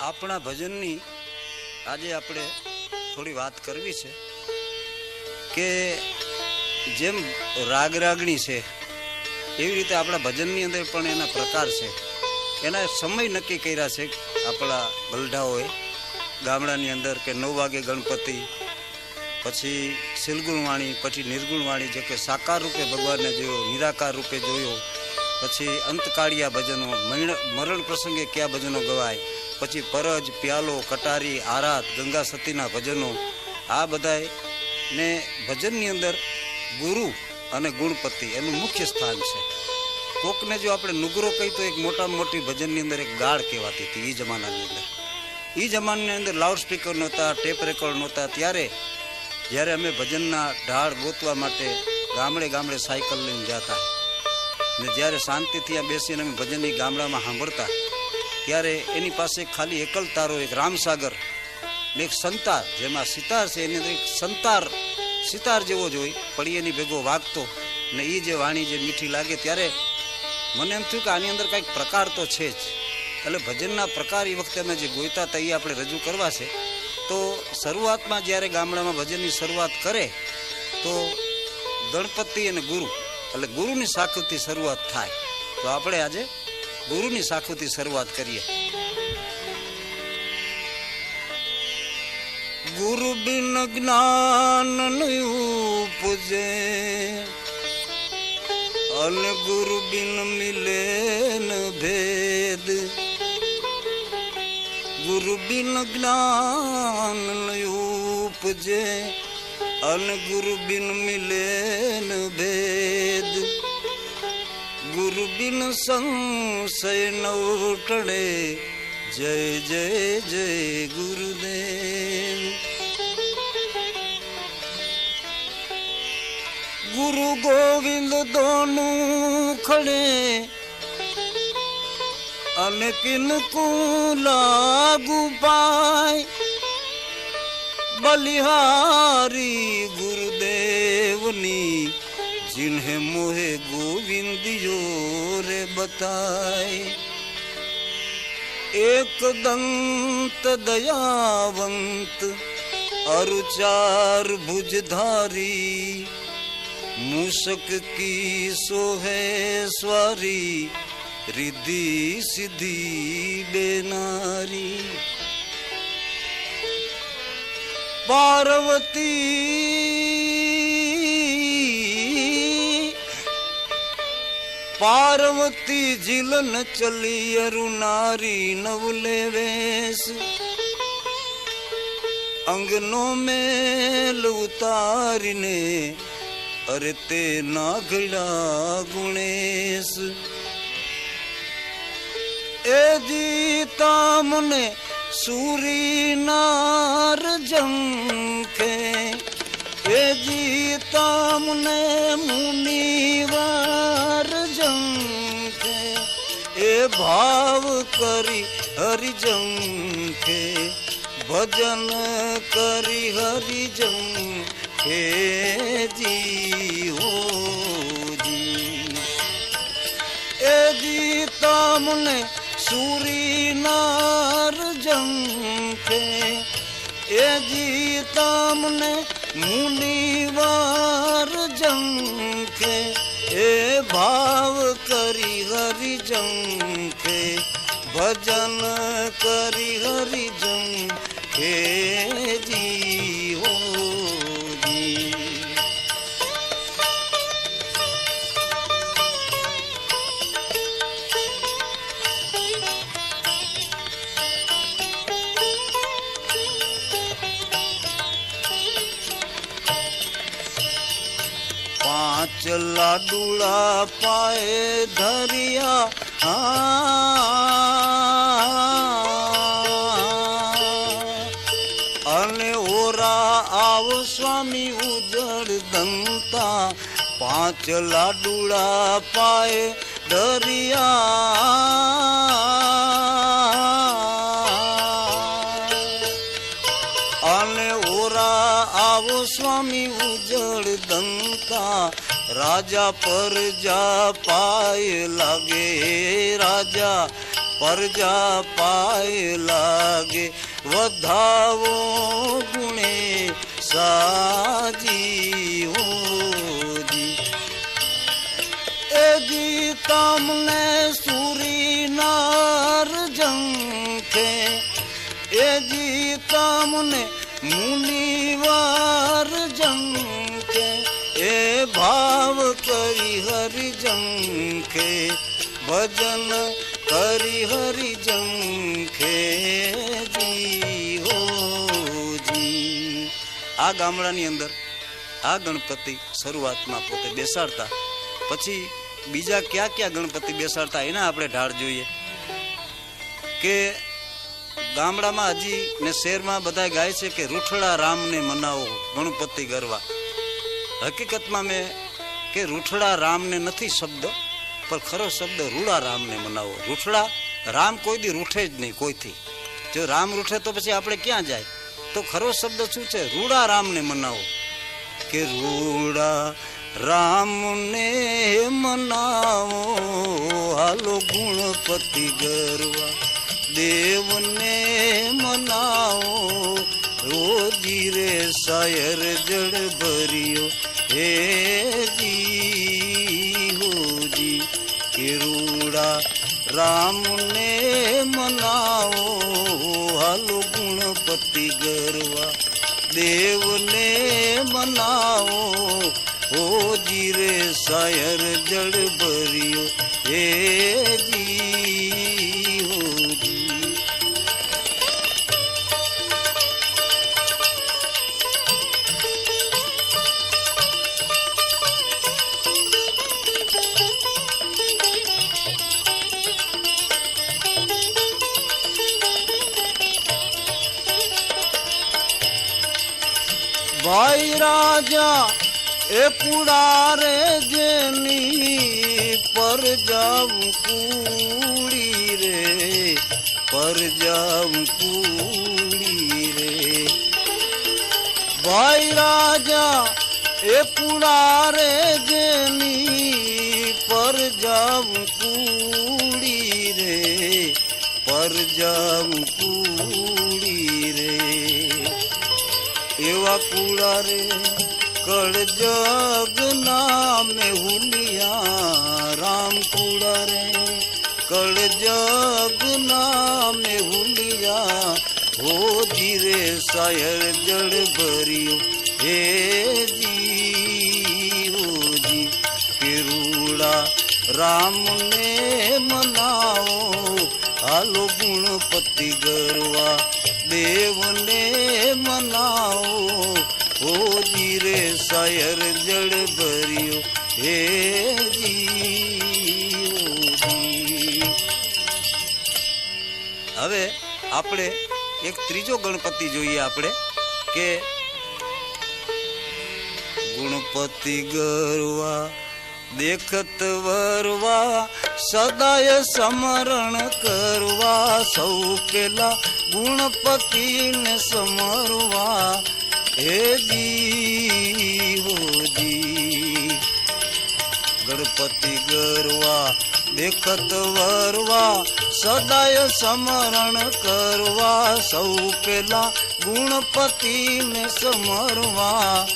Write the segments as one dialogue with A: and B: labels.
A: આપણા ભજનની આજે આપણે થોડી વાત કરવી છે કે જેમ રાગ રાગણી છે એવી રીતે આપણા ભજનની અંદર પણ એના પ્રકાર છે. એના સમય નક્કી કર્યા છે આપણા ગલઢાઓએ ગામડાની અંદર કે 9 વાગે ગણપતિ, પછી શિલગુણવાણી, પછી નિર્ગુણવાણી, જે કે સાકાર રૂપે ભગવાનને જોયો, નિરાકાર રૂપે જોયો, પછી અંતકાળિયા ભજનો, મરણ પ્રસંગે કયા ભજનો ગવાય, પછી પરજ, પ્યાલો, કટારી, આરાત, ગંગા સતીના ભજનો. આ બધાય ને ભજનની અંદર ગુરુ અને ગુણપતિ એનું મુખ્ય સ્થાન છે. કોકને જો આપણે નુગરો કહી તો એક મોટામાં મોટી ભજનની અંદર એક ગાળ કહેવાતી હતી એ જમાનાની અંદર. એ જમાનાની અંદર લાઉડસ્પીકર નહોતા, ટેપ રેકોર્ડ નહોતા. જ્યારે અમે ભજનના ઢાળ ગોતવા માટે ગામડે ગામડે સાયકલ લઈને જતા ને જ્યારે શાંતિથી આ બેસીને અમે ભજનની ગામડામાં સાંભળતા, ત્યારે એની પાસે ખાલી એકલ તારો, એક રામસાગર ને એક સંતાર, જેમાં સિતાર છે એની અંદર એક સંતાર સિતાર જેવો જ હોય, પડી એની ભેગો વાગતો ને એ જે વાણી જે મીઠી લાગે, ત્યારે મને એમ થયું કે આની અંદર કંઈક પ્રકાર તો છે જ. એટલે ભજનના પ્રકાર એ વખતે અમે જે ગોઈતા હતા એ આપણે રજૂ કરવા છે. તો શરૂઆતમાં જ્યારે ગામડામાં ભજનની શરૂઆત કરે તો ગણપતિ અને ગુરુ, એટલે ગુરુની સાખુથી શરૂઆત થાય. તો આપણે આજે ગુરુની સાખુથી શરૂઆત કરીએ. ગુરુ બિન જ્ઞાન ઉપજે અને ગુરુ બિન મિલે ન ભેદ. ગુરુ બિન જ્ઞાન ઉપજે અને ગુરુ બિન મિલે ન ભેદ. ગુરુ બિન સંશય ન ટળે. જય જય જય ગુરુદેવ. ગુરુ ગોવિંદ દોનું ખડે અને કિનકુ લાગુ પાય. બલિહારી ગુરુદેવની जिन्हें मोहे गोविंदियो रे बताए. एक दंत दयावंत अरुचार भुजधारी. मूषक की सोहे स्वारी. रिद्धि सिद्धि बेनारी. पार्वती जिलन चली अरुणारी नवले वेश. अंगनों में उतारिने अरे ते नागड़ा गुणेश. ए जीता मुने सूरी नार जंखे. ए जीता मुने मुनिवार जंखे. ए भाव करी हरि जंखे. भजन करी हरि जंखे जी हो जी. ए जीता मुने सूरी नार जंखे. ए जीता मुने मुनिवार जंखे. ए भाव करी हरि जंखे. भजन करी हरि जंखे जी हो जी. लाडूड़ा पाए धरिया अने ओरा आव स्वामी उजड़ दंता. 5 लाडूड़ा पाए धरिया अने ओरा आव स्वामी उजड़ दंता. राजा पर जा पाए लागे. राजा પરજા પાય લાગે વધાવો ગુણે સાજી હોજી એજી તમને સુરી નાર જંખે એજી તમને મુનિવાર જંખે એ ભાવ કરી હરિ જંખે ભજન કરી હરિ જંખે જી હોજી આ ગામડાની અંદર આ ગણપતિ શરૂઆતમાં પોતે બેસાડતા પછી બીજા ક્યાં ક્યાં ગણપતિ બેસાડતા એના આપણે ઢાળ જોઈએ કે ગામડામાં હજી ને શહેરમાં બધા ગાય છે કે રૂઠડા રામને મનાવો ગણપતિ ગરવા હકીકતમાં મેં કે રૂઠડા રામને નથી શબ્દ પણ ખરો શબ્દ રૂડા રામને મનાવો રૂઠડા રામ કોઈ દી રૂઠે જ નહીં કોઈથી જો રામ રૂઠે તો પછી આપણે ક્યાં જાય તો ખરો શબ્દ શું છે રૂડા રામને મનાવો કે રૂડા રામને મનાવો હાલો ગુણપતિ ગરવા દેવને મનાવો રોજી રે શાયર જળ ભર્યો હે જી હોજી કે રૂડા રામને મનાવો હાલો ગુણપતિ ગરવા દેવને મનાવો હોજી રે શાયર જળ ભર્યો હે જી હોજી ભાઈ રાજા એ પુડારે જેની પર જાઉં કુડી રે પર જાઉં કુડી રે ભાઈ રાજા એ પુડારે જેની પર જાઉં કુડી રે પર જાઉં કુડી રે એવા કુડા રે કળ જગ નામે હુલિયા રામ કુડા રે કળ જગ નામે હુલિયા હોજી રે શાયર જળ ભર્યો હે જી હોજી કે રૂડા રામને મનાવો હાલો ગુણપતિ ગરવા દેવને મનાવો હોજી રે શાયર જળ ભર્યો હે જી હવે આપણે એક ત્રીજો ગણપતિ જોઈએ આપણે કે ગુણપતિ ગરવા દેખત વરવા સદાય સમરણ કરવા સૌ પેલા ગુણપતિને સમરવા હે જી હોજી ગણપતિ ગરવા દેખત વરવા સદાય સમરણ કરવા સૌ પેલા ગુણપતિને સમરવા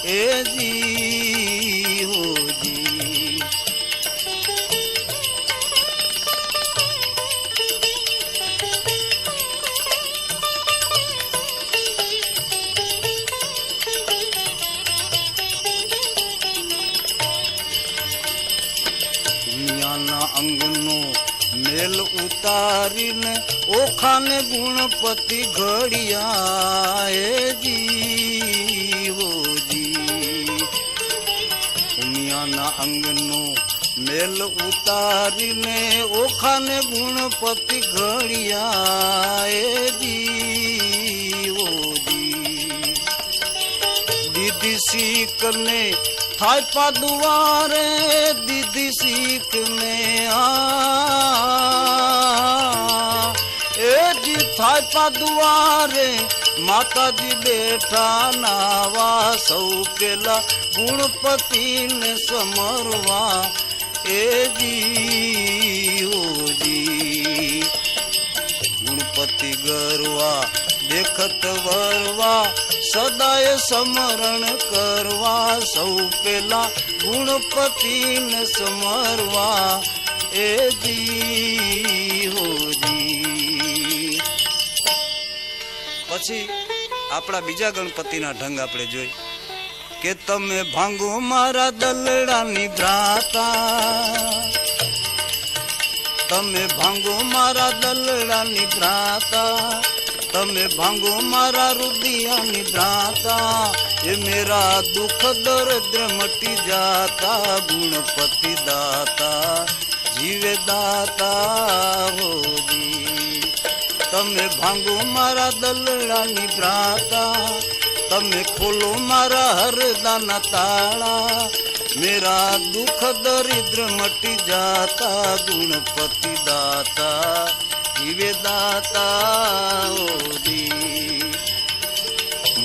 A: હે જી હોજી અંગનો મેલ ઉતારીને ઓખાને ગુણપતિ ઘડિયા હે જી હોજી ઉમિયાના અંગનો મેલ ઉતારીને ઓખાને ગુણપતિ ઘડિયા હે જી હોજી દીદી શીખને થાય પા દુવારે દીદી શીખ ને એ જી થાય પા દુવારે માતાજી બેઠા નાવા સૌ પેલા ગુણપતિને સમરવા એ જી હોજી ગુણપતિ ગરવા દેખત વરવા સદાય સમરણ કરવા સૌ પેલા ગુણપતિને સમરવા એ જી હો જી. પછી આપણા બીજા ગણપતિના ઢંગ આપણે જોઈ કે તમે ભાંગો મારા દલડાની ભ્રાતા, તમે ભાંગો મારા દલડાની ભ્રાતા, તમે ભાંગો મારા રુદિયાની ભ્રાતા, એ મેરા દુઃખ દરિદ્ર મટી જાતા ગુણપતિ દાતા જીવે દાતા હોજી. તમે ભાંગો મારા દલડાની ભ્રાતા, તમે ખોલો મારા હરદાના તાળા, મેરા દુઃખ દરિદ્ર મટી જાતા ગુણપતિ દાતા જીવે દાતા હોજી.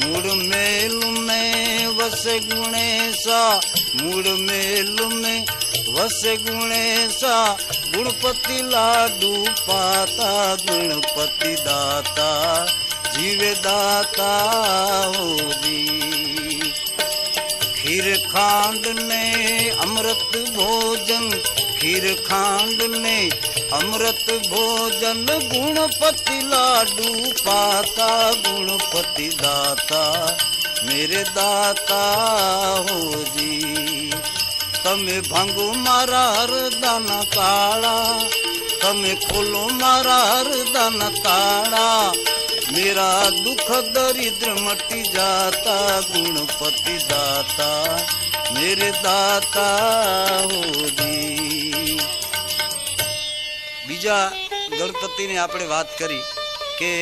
A: મૂળ મેલ में वसे गुणेशा, मूળ मेल में वसे गुणेशा, गुणपति लाडू पाता गुणपति दाता जीवे दाता होगी. खीर खांड ने अमृत भोजन, खीर खांड ने अमृत भोजन, गुणपति लाडू पाता गुणपति दाता मेरे दाता होजी. તમે ભાંગો મારા હરદાના તાળા, તમે ખોલો મારા હરદાના તાળા, મેરા દુઃખ દરિદ્ર મટી જાતા ગુણપતિ દાતા મેરે દાતા હોજી. બીજા ગણપતિને આપણે વાત કરી કે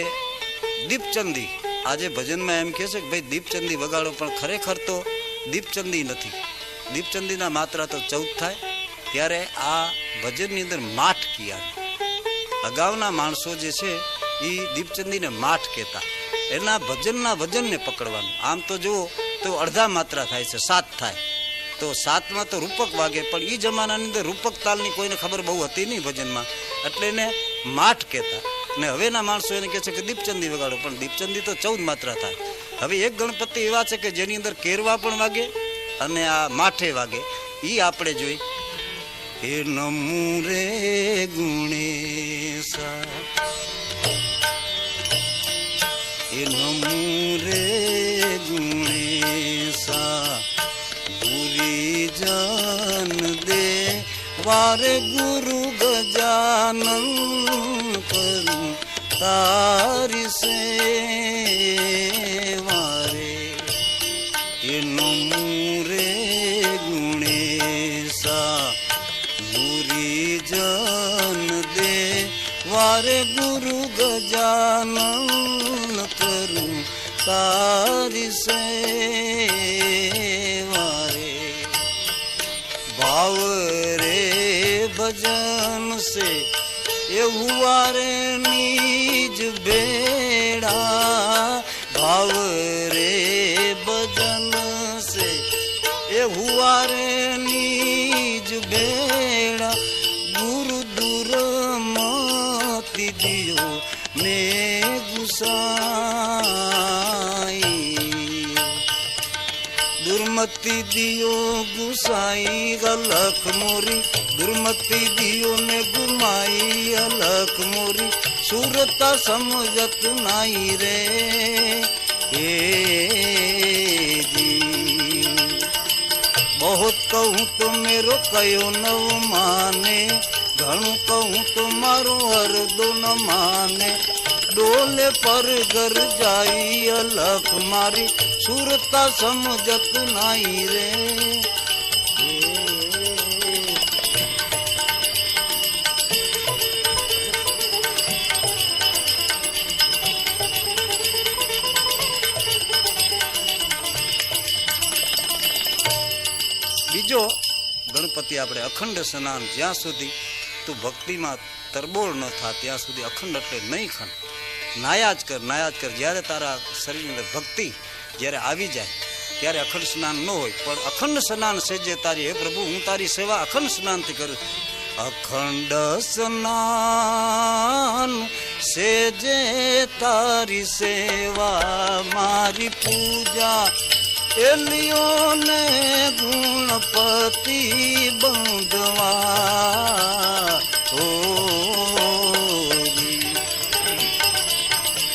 A: દીપચંદી. આજે ભજનમાં એમ કહે છે કે ભાઈ દીપચંદી વગાડો, પણ ખરેખર તો દીપચંદી નથી. દીપચંદીના માત્રા તો 14 થાય. ત્યારે આ ભજનની અંદર માઠ કિયા. અગાઉના માણસો જે છે એ દીપચંદીને માઠ કહેતા. એના ભજનના વજનને પકડવાનું. આમ તો જુઓ તો અડધા માત્રા થાય છે, 7 થાય. તો 7માં તો રૂપક વાગે, પણ એ જમાનાની અંદર રૂપક તાલની કોઈને ખબર બહુ હતી નહીં ભજનમાં, એટલે એને માઠ કહેતા. ને હવેના માણસો એને કહે છે કે દીપચંદી વગાડો, પણ દીપચંદી તો 14 માત્રા થાય. હવે એક ગણપતિ એવા છે કે જેની અંદર કેરવા પણ વાગે અને આ માઠે વાગે. ઈ આપણે જોઈ. હે નમુ રે ગુણેશા, હે નમુ રે ગુણેશા, ગુરી જન દે વારે ગુરુ ગજાનન કરું તારી સેવા રે. હે નમુ રે ગુણેશા, ગુરી જન દે વારે ગુરુ ગજાનન કરું તારી સેવા રે. ભાવ રે ભજન સે એ હુआ રે નીજ બેડા, ભાવ રે ભજન સે એ હુआ રે નીજ બેડા, ગુરુ દૂર મોતી દિયો ને ગુસાઈ, दुर्मति दियो गुसाई अलख मोरी, दुर्मति दियो ने गुमाई अलख मोरी, सूरता समझत नाई रे हे जी. बहुत कहूँ तो मेरो कयो न माने, घणું कहूँ तो मारो हरदो न माने, डोले पर घर जाई अलख मारी, सूरता समझत नाई रे. બીજો ગણપતિ આપણે અખંડ સ્નાન, જ્યાં સુધી તું ભક્તિમાં તરબોળ ન થા ત્યાં સુધી અખંડ એટલે નહીં ખંડ. નાયા જ કર, નાયા જ કર. જ્યારે તારા શરીરની અંદર ભક્તિ જ્યારે આવી જાય ત્યારે અખંડ સ્નાન ન હોય, પણ અખંડ સ્નાન સેજે તારી. હે પ્રભુ, હું તારી સેવા અખંડ સ્નાનથી કરું. અખંડ સ્નાન સેજે તારી સેવા મારી પૂજા એલિયોને ગુણપતિ બંધવા હો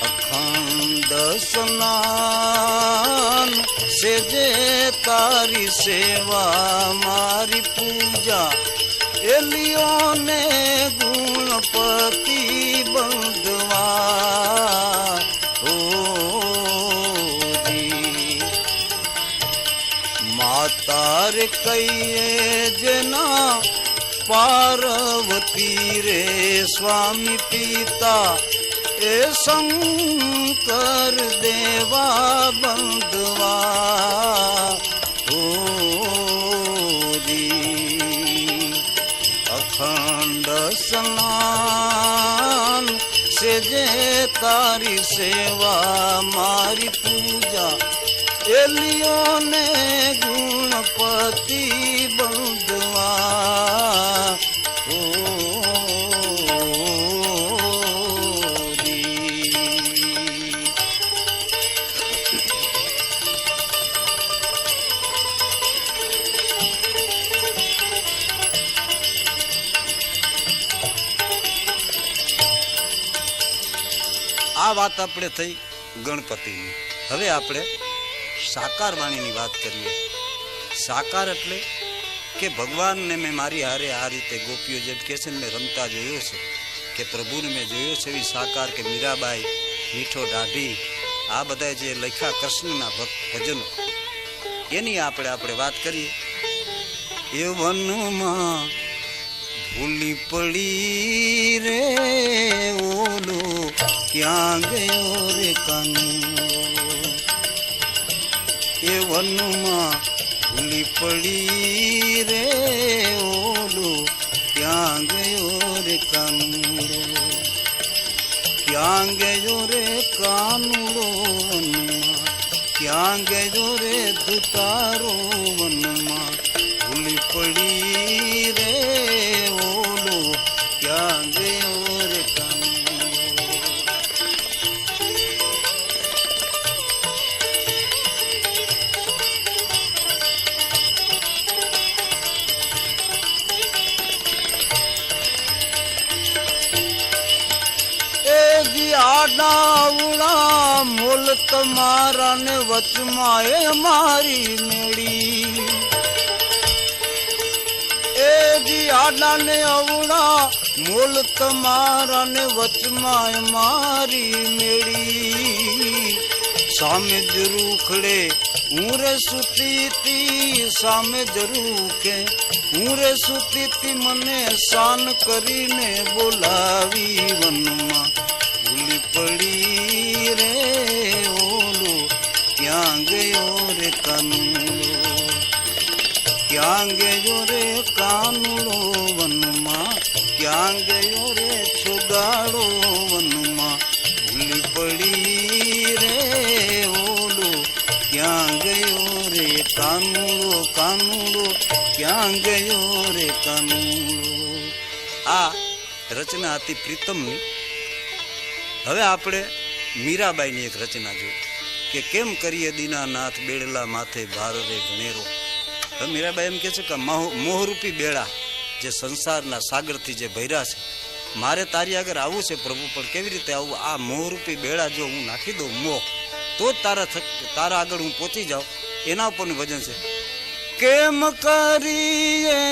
A: અખંડ સ્નાન સેજે તારી સેવા મારી પૂજા એલિયોને ગુણપતિ બંધવા હો માતા રે કહીએ જેના પાર્વતી રે સ્વામી પિતા એ શંકર દેવા બંધવા હો અખંડ સ્નાન સેજે તારી સેવા મારી પૂજા એલિયોને ગુણપતિ બંધવા હો આ વાત આપણે થઈ ગણપતિની. હવે આપણે સાકાર વાણીની વાત કરીએ. સાકાર એટલે કે ભગવાનને મેં મારી હારે આ રીતે ગોપીઓ જેમ કે છે ને મેં રમતા જોયો છે, કે પ્રભુને મેં જોયો છે એવી સાકાર, કે મીરાબાઈ, મીઠો દાઢી, આ બધા જે લખ્યા કૃષ્ણના ભજનો એની આપણે વાત કરીએ. એ વનમાં ભૂલી પડી રે ઓલો ક્યાં ગયો રે કાનૂ, એ વનમાં ભૂલી પડી રે ઓલો ક્યાં ગયો રે કાનુડો, ક્યાં ગયો રે કાનુડો વનમાં, ક્યાં ગયો રે દુતારો વનમાં, ભૂલી પડી રે ઓલો ક્યાં ગયો રે કાનુડો. આડાવડા મોલ તમારા ને વચમાં એ મારી મેળી, એ જી આડા ને અવડા મોલ તમારા ને વચમાં એ મારી મેળી. સામે જ રૂખડે હું રે સુતી તી, સામે જ રૂખે હું રે સુતી તી, મને શાન કરીને બોલાવી વનમાં, ભૂલી પડી રે ઓલો ક્યાં ગયો રે કાનુડો, ક્યાં ગયો રે કાનુડો વનમાં, ક્યાં ગયો રે છુગાડો વનમાં, ભૂલી પડી રે ઓલો ક્યાં ગયો રે કાનુડો, કાનુડો ક્યાં ગયો રે કાનુડો. આ રચના હતી પ્રીતમની. હવે આપણે મીરાબાઈની એક રચના જોઈ, કે કેમ કરીએ દીનાનાથ બેડલા માથે ભાર રે ઘણેરો. હવે મીરાબાઈ એમ કે છે કે મોહરૂપી બેડા જે સંસારના સાગરથી જે ભર્યા છે, મારે તારી આગળ આવવું છે પ્રભુ, પણ કેવી રીતે આવું? આ મોહરૂપી બેડા જો હું નાખી દઉં મોહ, તો જ તારા આગળ હું પહોંચી જાઉં. એના ઉપરનું ભજન છે. કેમ કરીએ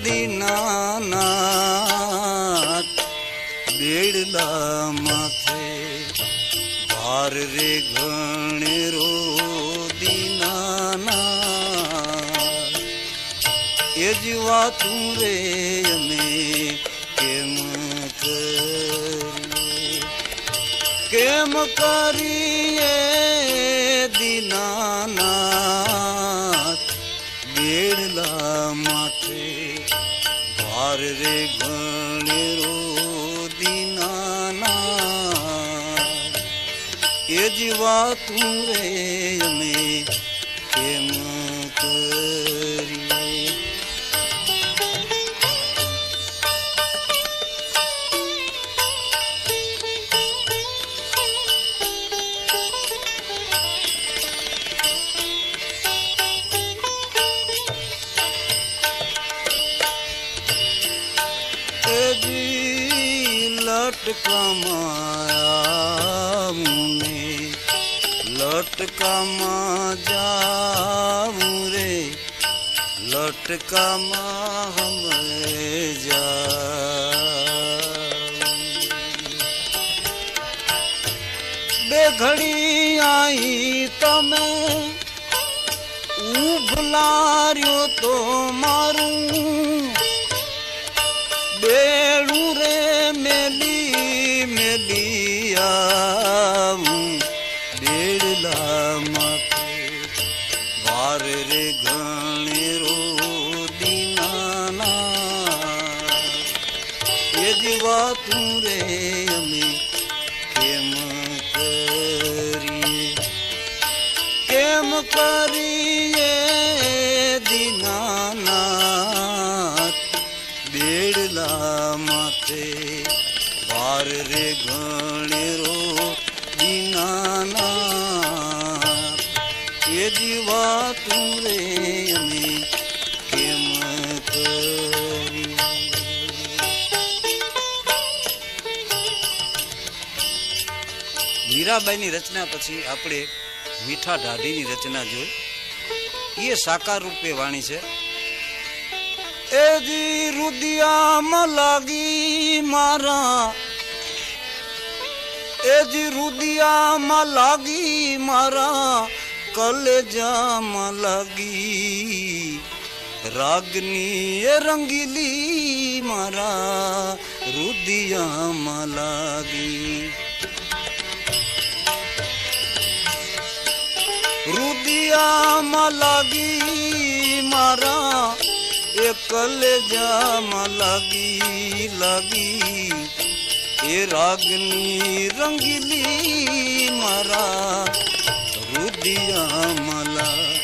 A: દીનાનાથ બેડલા માથે ભાર રે ઘણેરો દીનાનાથ, એ જ વાતું રે અમે કેમ કરીએ, કેમ કરીએ દીનાનાથ બેડલા માથે ભાર રે ઘણેરો દીનાનાથ, એ જ વાતું રે અમે કેમ કરીએ. લટકામાં આવું ને લટકામાં જાવું રે લટકામાં હમે જાવું બે ઘડી આઈ તમે ઉભલાર્યો તો મારું બેડું રે મેલી મેલી આવું બેડલા માથે વાર રે ઘણેરો દીનાના એ જ વાતું રે અમે કેમ કરીએ દીનાનાથ બેડલા માથે વાર રે ઘણેરો દીનાનાથ એ જીવા તું રે અમે કેમ કરી મીરાબાઈની રચના પછી આપણે મીઠા ઢાઢીની રચના જોઈ એ સાકાર રૂપે વાણી છે એ જી રુદિયામાં લાગી મારા એ જી રુદિયામાં લાગી મારા કલેજામાં લાગી રાગની એ રંગીલી મારા રુદિયામાં લાગી રુદિયામાં લાગી મારા એ કલેજામાં લાગી લાગી એ રાગની રંગીલી મારા રુદિયામાં લાગી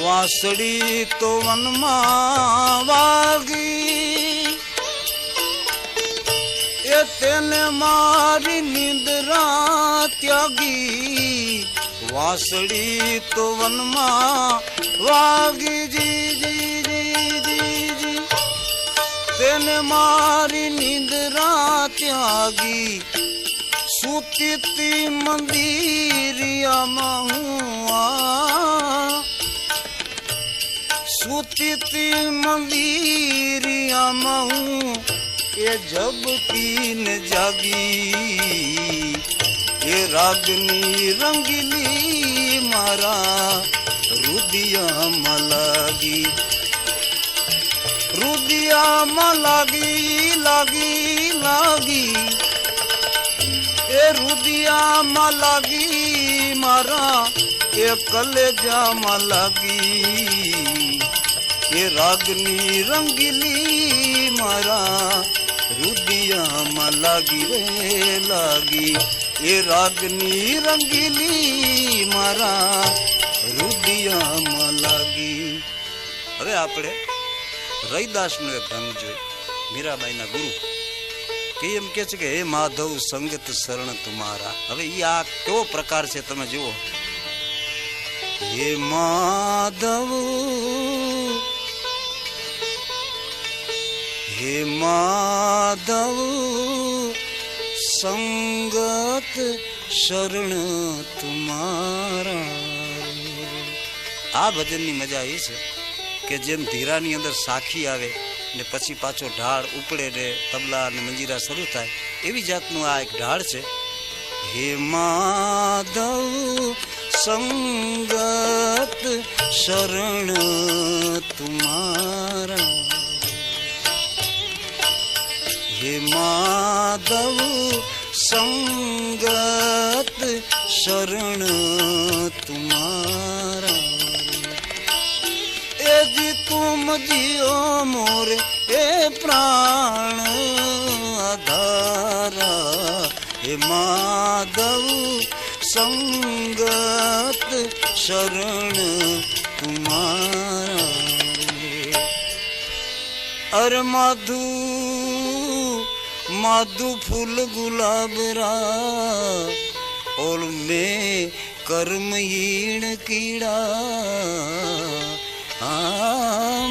A: વાસળી તો વનમાં વાગી એ તેને મારી નિંદ્રા ત્યાગી વાસળી તો વનમાં વાગી જી જી જી જી જી તેને મારી નિંદ્રા ત્યાગી સુતી મંદિરિયામાં હું સુતી મંદિરિયામાં હું એ જબકી ને જાગી એ રાગની રંગીલી મારા રુદિયામાં લાગી રુદિયામાં લાગી લાગી લાગી એ રુદિયામાં લાગી મારા એ કલેજામાં લાગી એ રાગની રંગીલી મારા રુદિયામાં લાગી રે લાગી એ રાગની રંગીલી મારા રુદિયામાં લાગી હવે આપણે રૈદાસનો એક ઢંગ જોઈ મીરાબાઈના ગુરુ કે એમ કે છે કે હે માધવ સંગત શરણ તુમારા હવે ઈ આ કેવો પ્રકાર છે તમે જુઓ હે માધવ હે માધવ સંગત શરણ તુમારા આ ભજનની મજા એ છે કે જેમ ધીરાની અંદર સાખી આવે ને પછી પાછો ઢાળ ઉપડે ને તબલા અને મંજીરા શરૂ થાય એવી જાતનું આ એક ઢાળ છે હે માધવ સંગત શરણ તુમારા હે માધવ સંગત શરણ તુમારા એ જી તુમ જીઓ મોરે એ પ્રાણ આધારા હે માધવ સંગત શરણ तुम्हारा रे। अरे माधु माधु फूल गुलाब रा और मैं कर्महीन कीड़ा।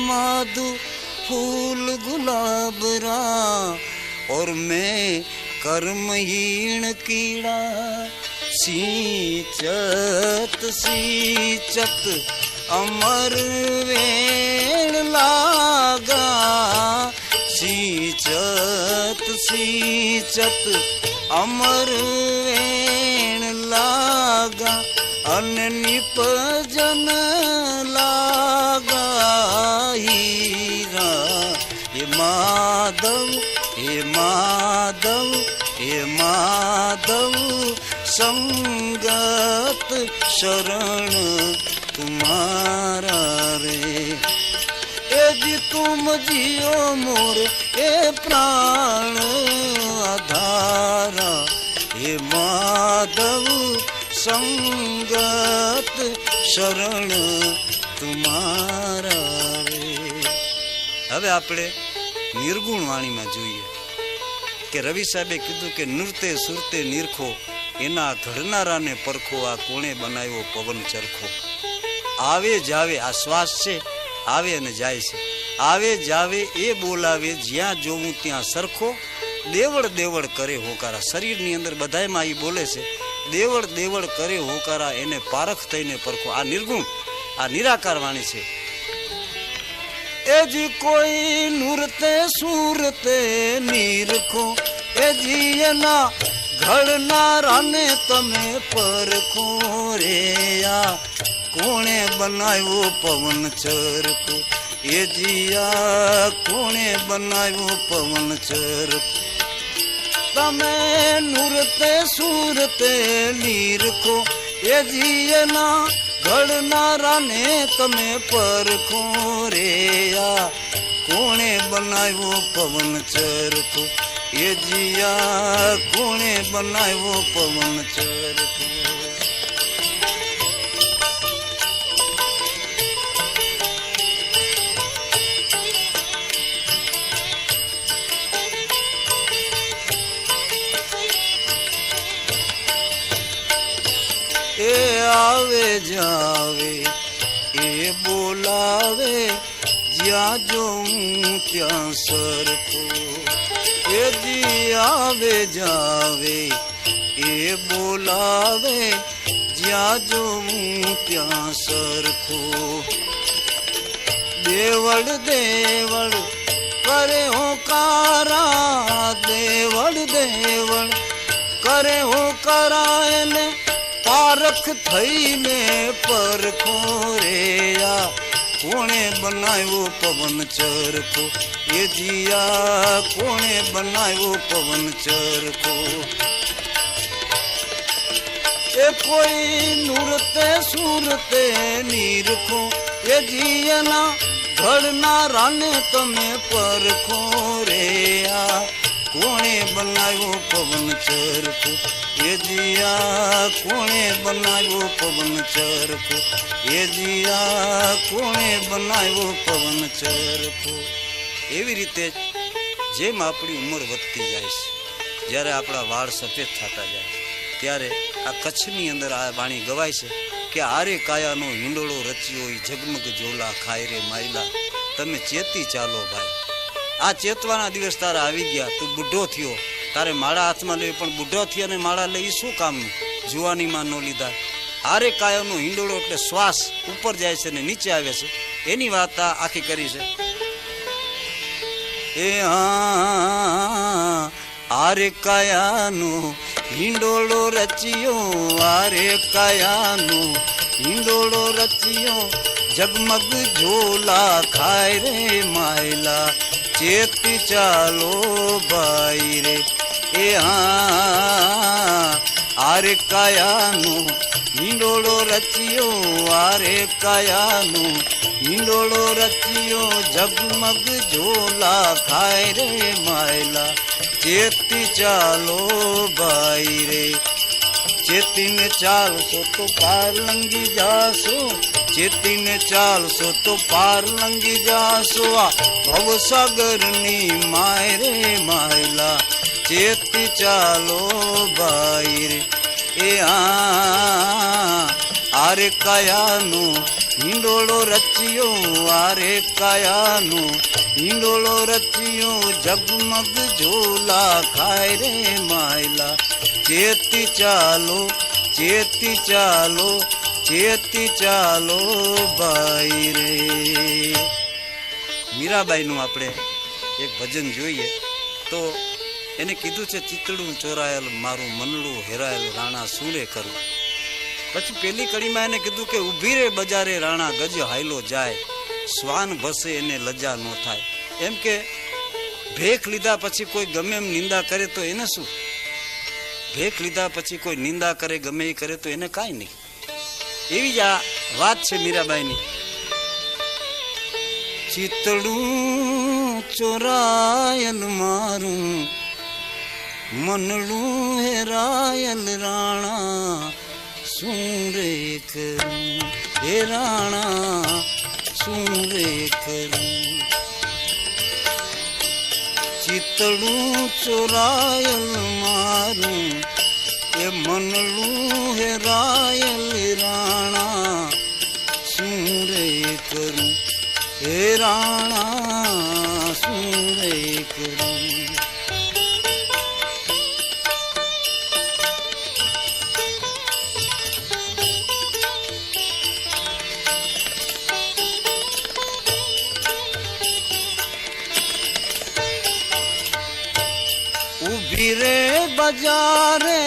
A: माधु फूल गुलाब रा और मैं कर्महीन कीड़ा। सींचत सींचत अमर वेण लागा। सींचत सींचत अमर वेण लागा। अन निपजन लागा हीरा। हे माधव हे माधव हे माधव संगत शरण तुम्हारा रे। यदि तुम जियो मोर ए प्राण आधारा। हे माधव संगत शरण तुम्हारा रे। હવે આપણે નિર્ગુણ વાણીમાં જોઈએ કે રવિ સાહેબે કીધું કે નૃત્ય સુરતે નિરખો એના ઘડનારાને પરખો આ કોણે બનાવ્યો પવન ચરખો. આવે જાવે આ શ્વાસ છે આવે અને જાય છે. આવે જાવે એ બોલાવે જ્યાં જોવું ત્યાં સરખો. દેવળ દેવળ કરે હોકારા. શરીરની અંદર બધાયમાં એ બોલે છે દેવળ દેવળ કરે હોકારા એને પારખ થઈને પરખો. આ નિર્ગુણ આ નિરાકાર વાણી છે. એ જી કોઈ નૂરતે સુરતે નિરખો એ જી એના ઘડનારાને તમે પરખો રે. આ કોણે બનાવ્યો પવન ચરખો એ જીયા કોણે બનાવ્યો પવન ચરખો. તમે નૂરતે સુરતે નિરખો એ જીયના ઘડનારાને તમે પરખો રે. આ કોણે બનાવ્યો પવન ચરખો એ જીયા કોણે બનાવ્યો પવન ચરખો. એ આવે જાવે એ બોલાવે જ્યાં જોઉં ત્યાં સરખો. એ જી આવે જાવે એ બોલાવે જ્યાં જોઉં ત્યાં સરખો. દેવળ દેવળ કરે હોકારા. દેવળ દેવળ કરે હોકારા એને પારખ થઈને પરખો રે. આ કોણે બનાવ્યો પવન ચરખો એ જીયા કોણે બનાવ્યો પવન ચરખો. એ કોઈ નૂરતે સુરતે નિરખો એ જીયના ઘડનારાને તમે પરખો રે. આ કોણે બનાવ્યો પવન ચરખો એ જીયા કોણે બનાવ્યો પવન ચરખો એ જીયા કોણે બનાવ્યો પવન ચરખો. એવી રીતે જેમ આપણી ઉંમર વધતી જાય છે જ્યારે આપણા વાળ સફેદ થતા જાય ત્યારે આ કચ્છની અંદર આ વાણી ગવાય છે કે આરે કાયાનો હિંડોળો રચ્યો જગમગ જોલા ખાય રે માયલા. તમે ચેતી ચાલો ભાઈ. આ ચેતવાના દિવસ તારા આવી ગયા. તું બુઢો થયો તારે માળા હાથમાં લેવી પણ બુઢો થયા ને માળા લઈ શું કામનું? જુવાનીમાં ન લીધા. આરે કાયાનો હિંડોળો એટલે શ્વાસ ઉપર જાય છે ને નીચે આવે છે એની વાત આ આખી કરી છે. એ હા આરે કાયાનો હિંડોળો રચ્યો આરે કાયાનો હિંડોળો રચ્યો જગમગ ઝોલા ખાય રે માયલા. ચેતી ચાલો ભાઈ રે. એ હા આરે કાયાનો હિંડોળો રચ્યો આરે કાયાનો હિંડોળો રચ્યો જગમગ ઝોલા ખાય રે માયલા. ચેતી ચાલો ભાઈ રે. ચેતીને ચાલશો તો પાર લંગી જાશો ચેતીને ચાલશો તો પાર લંગી જાશો આ ભવસાગરની માય રે માયલા ચેતી ચાલો ભાઈ રે એ આરે કાયાનો હિંડોળો રચ્યો આરે કાયાનો હિંડોળો રચ્યો જગમગ ઝોલા ખાય રે માયલા ચેતી ચાલો ચેતી ચાલો ચેતી ચાલો ભાઈ રે. મીરાબાઈનું આપણે એક ભજન જોઈએ તો એને કીધું છે ચિતડું ચોરાયેલ મારું મનડું હેરાયેલ રાણા શું રે કરું. પછી પેલી કડીમાં એને કીધું કે ઊભી રે બજારે રાણા ગજ હાયલો જાય શ્વાન ભસે એને લજા ન થાય. એમ કે ભેખ લીધા પછી કોઈ ગમે એમ નિંદા કરે તો એને શું, ભેખ લીધા પછી કોઈ નિંદા કરે ગમે એ કરે તો એને કાંઈ નહીં. એવી જ આ વાત છે મીરાબાઈની. ચિતડું ચોરાયલ મારું મનડું હેરાયલ રાણા શું રે કરું હે રાણા શું રે કરું. ચિતડું ચોરાયલ મારું એ મનડું હેરાયલ રાણા શું રે કરું હે રાણા શું રે કરું. ઊભી રે બજારે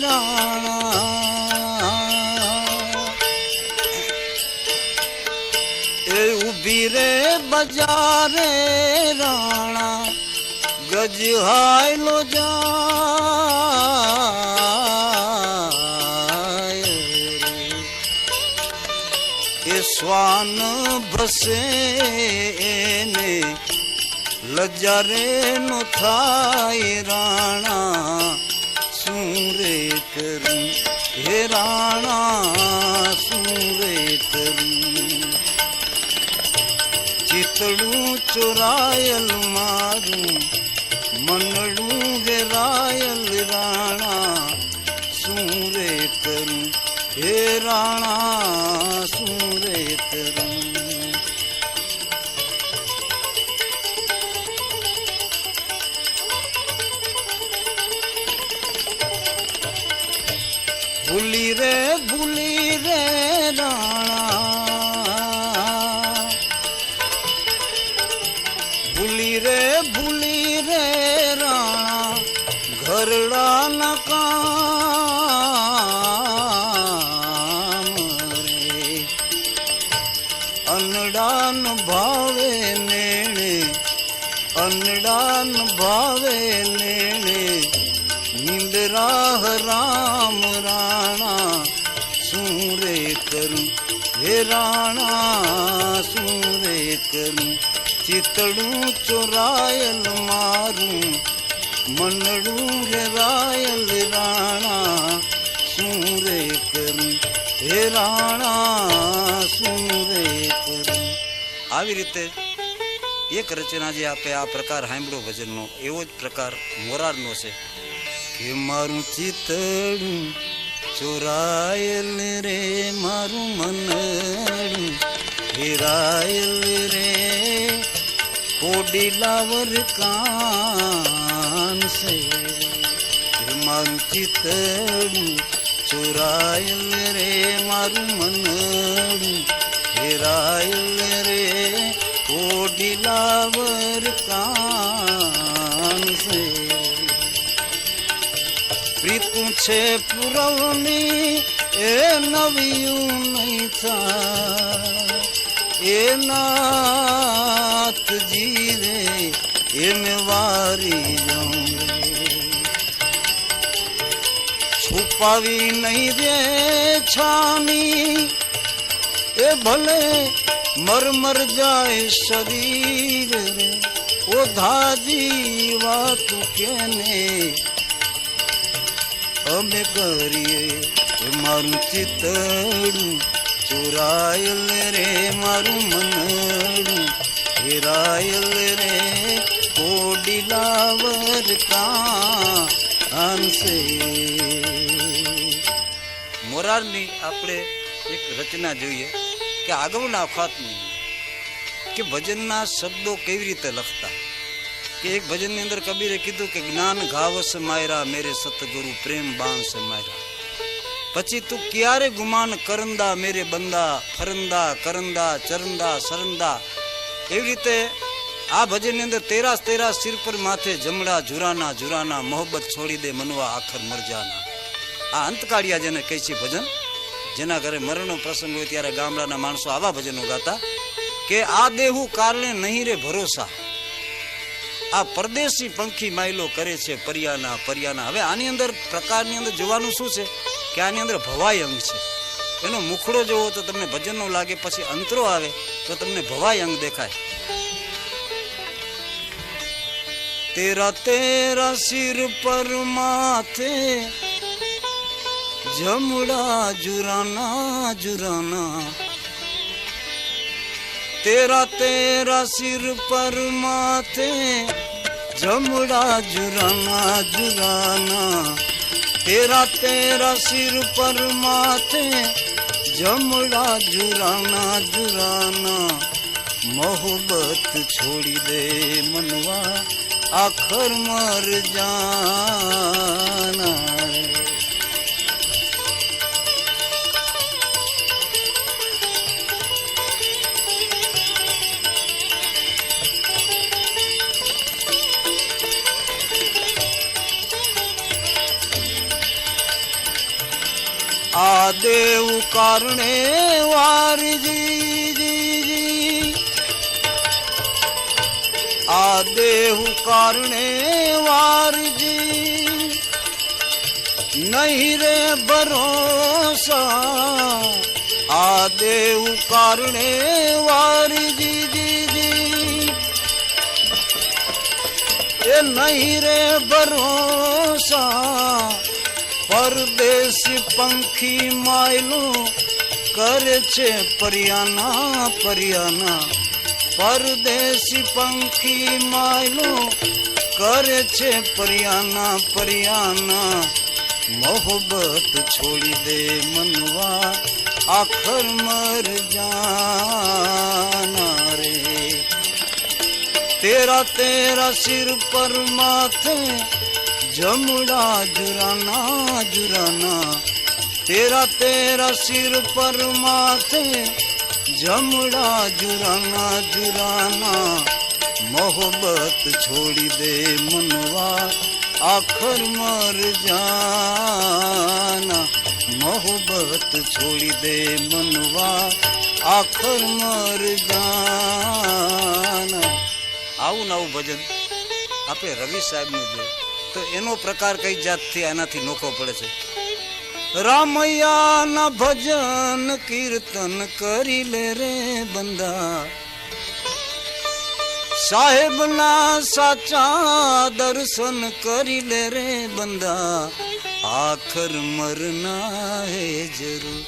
A: રાણા એ ઊભી રે બજારે રાણા ગજ હાયલો જાય એ શ્વાન ભસે એને લજારે નો થાય રાણા શું રે કરું હે રાણા શું રે કરું. ચિતડું ચોરાયલ મારું મનડું હેરાયલ રાણા શું રે કરું હે રાણા શું રે કરું. ભૂલી રે રાણા ભૂલી રે રાણા ઘરડા ના કામ રે અનડાન ભાવે નેણે અનડાન ભાવે નેણે નિંદરા રામ રાણા શું રે કરું હે રાણા શું રે કરું. ચિતડું ચોરાયલ મારું મનડું હેરાયલ રાણા શું રે કરું હે રાણા શું રે કરું. આવી રીતે એક રચના જે આપે આ પ્રકાર સાંભળ્યો ભજનનો એવો જ પ્રકાર મોરારનો છે કે મારું ચિતડું ચોરાયેલ રે મારું મનડું હેરાયેલ રે કોડીલાવર કાન સે મારું ચિતડું ચોરાયેલ રે મારું મનડું હેરાયેલ રે કોડીલાવર કાન સે. પ્રીતું છે પુરવની એ નવીયું નહીં થાય એ નાથજી રે એ મેં વારી જાઉં છુપાવી નહીં રે છાની એ ભલે મર જાય શરીર રે ઓ ધાજી વાતું કેને અમે કરીએ એ મારું ચિતડું ચોરાયલ રે મારું મનડું હેરાયલ રે કોડીલાવર કાંસે. મોરારની આપણે એક રચના જોઈએ કે આગળના અખાતની કે ભજનના શબ્દો કેવી રીતે લખતા. કે એક ભજનની અંદર કબીરે કીધું કે જ્ઞાન ઘાવસ માયરા મેરે સતગુરુ પ્રેમ બાંસ માયરા. પછી તું ક્યારે ગુમાન કરંદા મેરે બંદા ફરંદા કરંદા ચરંદા સરંદા. એવી રીતે આ ભજનની અંદર તેરાસ તેરાસ સિર પર માથે જમડા જુરાના જુરાના મોહબ્બત છોડી દે મનવા આખર મરજાના. આ અંતકાળિયા જેને કહે છે ભજન, જેના ઘરે મરણનો પ્રસંગ હોય ત્યારે ગામડાના માણસો આવા ભજનો ગાતા કે આ દેહું કારણે નહીં રે ભરોસા, આ પરદેશી પંખી માયલો કરે છે પરિયાના પરિયાના. હવે આની અંદર પ્રકારની અંદર જોવાનું શું છે કે આની અંદર ભવાઈ અંગ છે. એનો મુખડો જોવો તો તમને ભજનનો લાગે, પછી અંતરો આવે તો તમને ભવાઈ અંગ દેખાય. તેરા તેરા સિર પર માથે જમડા જુરાના જુરાના. તેરા તેરા સિર પર માથે જમડા જુરાના જુરાના. તેરા તેરા સિર પર માથે જમડા જુરાના જુરાના. મોહબ્બત છોડી દે મનવા આખર મર જાના. આ દેવ કારણે વારજી, આ દેવ કારણે વારજી નહીં રે ભરોસા. આ દેવ કારણે વારજી એ નહીં રે ભરોસા. પરદેશી પંખી માયલો કરે છે પરિયાના પરિયાના. પરદેશી પંખી માયલો કરે છે પરિયાના પરિયાના. મોહબ્બત છોડી દે મનવા આખર મર જાના રે. તેરા તેરા સિર પર માથે જમડા જુરાના જુરાના. તેરા તેરા સિર પર માથે જમડા જુરાના જુરાના. મોહબ્બત છોડી દે મનવા આખર મર જાના. મોહબ્બત છોડી દે મનવા આખર મર જાના. આવું નવું ભજન આપણે રવિ સાહેબનું જોયું તો એનો પ્રકાર કઈ જાતથી આનાથી નોખો પડે છે. રામૈયાના ભજન કીર્તન કરી લે રે બંદા. સાહેબના સાચા દર્શન કરી લે રે બંદા. આખર મરના હે જરૂર.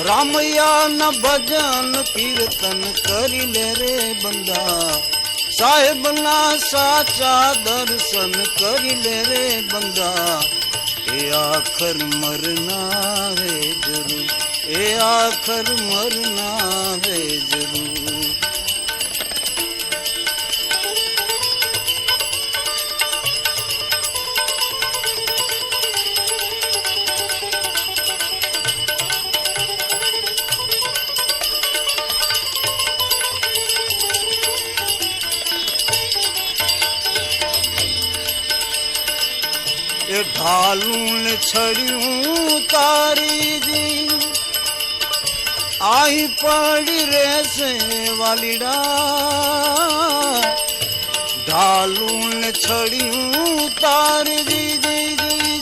A: રામૈયાના ભજન કીર્તન કરી લે રે બંદા. સાહેબના સાચા દર્શન કરી લે રે બંદા. એ આખર મરના હે જરૂર, એ આખર મરના હે જરૂર. એ ઢાલું ને છડ્યું તારી જી આહી પડી રહેશે વાલીડા. ઢાલું ને છડ્યું તારી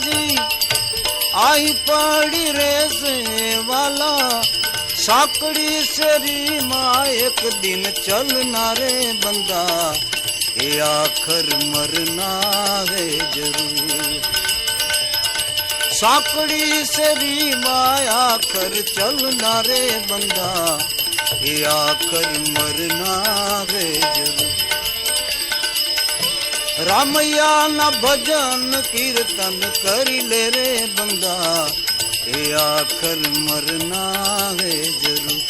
A: જી આહી પડી રહેશે વાલા. સાંકડી શેરીમાં એક દિન ચલનારે બંદા. એ એ આખર મરના હે જરૂર સાંકડી સેરી માં આખર ચલના રે બંદા એ આખર મરના હે જરૂર રામૈયા ના ભજન કીર્તન કરી લે રે બંદા એ આખર મરના હે જરૂર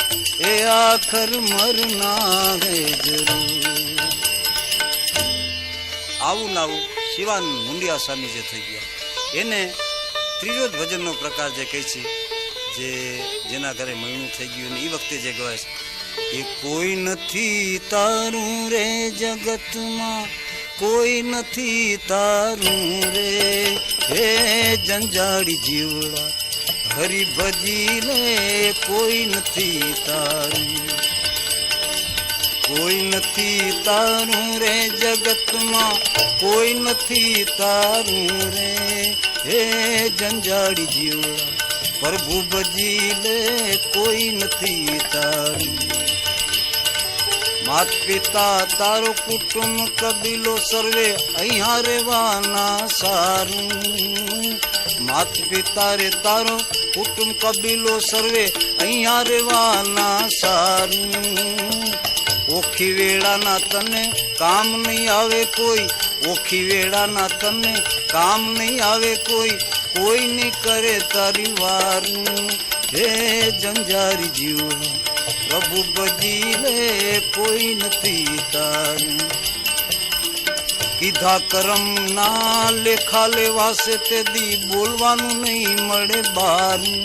A: એ આખર મરના હે જરૂર આવું નાવું શિવાન મુંડિયા સ્વામી જે થઈ ગયા એને ત્રીજો જ ભજનનો પ્રકાર જે કહે છે જેના ઘરે મહિનું થઈ ગયું ને એ વખતે જે ગવાય છે એ કોઈ નથી તારું રે જગતમાં કોઈ નથી તારું રે હે જંજાળી જીવડા હરી ભજી લે કોઈ નથી તારું કોઈ નથી તારું રે જગતમાં કોઈ નથી તારું રે હે જંજાળી જીવડા પ્રભુ ભજી લે કોઈ નથી તારું માત પિતા તારો કુટુંબ કબીલો સર્વે અહીંયા રહેવાના સારું માત પિતા રે તારો કુટુંબ કબીલો સર્વે અહીંયા રહેવાના સારું ઓખી વેળાના તને કામ નહીં આવે કોઈ ઓખી વેળાના તને કામ નહીં આવે કોઈ કોઈ નહીં કરે તારી વારું હે જંજારી જીવડા પ્રભુ ભજી લે કોઈ નથી તારું કીધા કરમ ના લેખા લેવાશે તે દી બોલવાનું નહીં મળે બારું